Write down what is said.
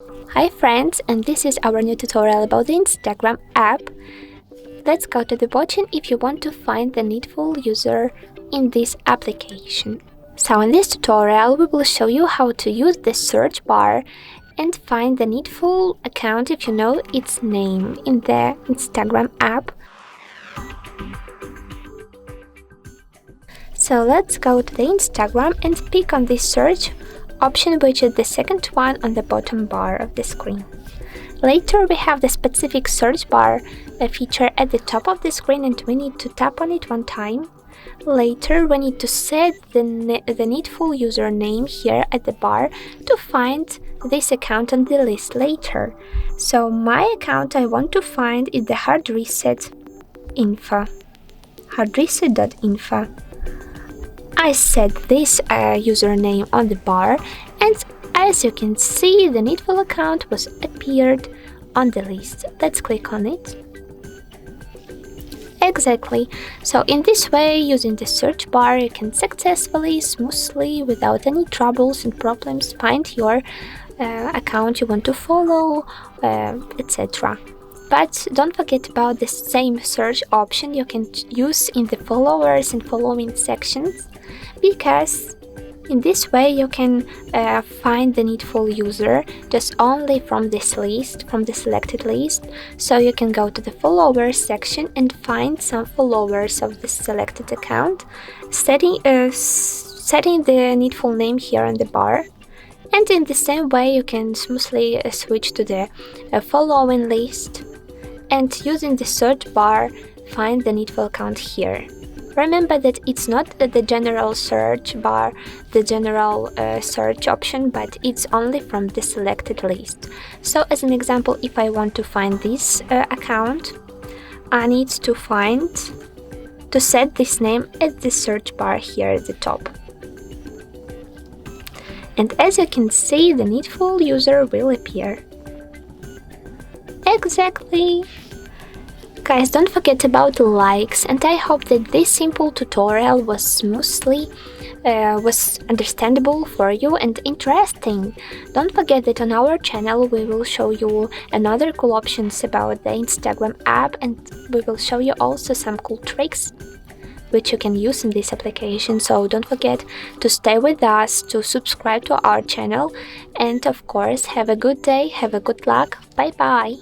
Hi friends, and this is our new tutorial about the Instagram app. Let's go to the button if you want to find the needful user in this application. So in this tutorial we will show you how to use the search bar and find the needful account if you know its name in the Instagram app. So let's go to the Instagram and pick on this search option, which is the second one on the bottom bar of the screen. Later we have the specific search bar feature at the top of the screen, and we need to tap on it one time. Later we need to set the needful username here at the bar to find this account on the list later. So my account I want to find is the HardReset.Info. HardReset.Info. I set this username on the bar, and as you can see, the needful account was appeared on the list. Let's click on it. Exactly. So in this way, using the search bar, you can successfully, smoothly, without any troubles and problems, find your account you want to follow, etc. But don't forget about the same search option you can use in the followers and following sections, because in this way you can find the needful user just only from this list, from the selected list. So you can go to the followers section and find some followers of the selected account, setting the needful name here on the bar. And in the same way you can smoothly switch to the following list, and using the search bar find the needful account here. Remember that it's not the general search bar, the general search option, but it's only from the selected list. So as an example, if I want to find this account, I need to set this name at the search bar here at the top. And as you can see, the needful user will appear. Exactly. Guys, don't forget about the likes, and I hope that this simple tutorial was understandable for you and interesting. Don't forget that on our channel we will show you another cool options about the Instagram app, and we will show you also some cool tricks which you can use in this application. So don't forget to stay with us, to subscribe to our channel, and of course have a good day, have a good luck. Bye bye.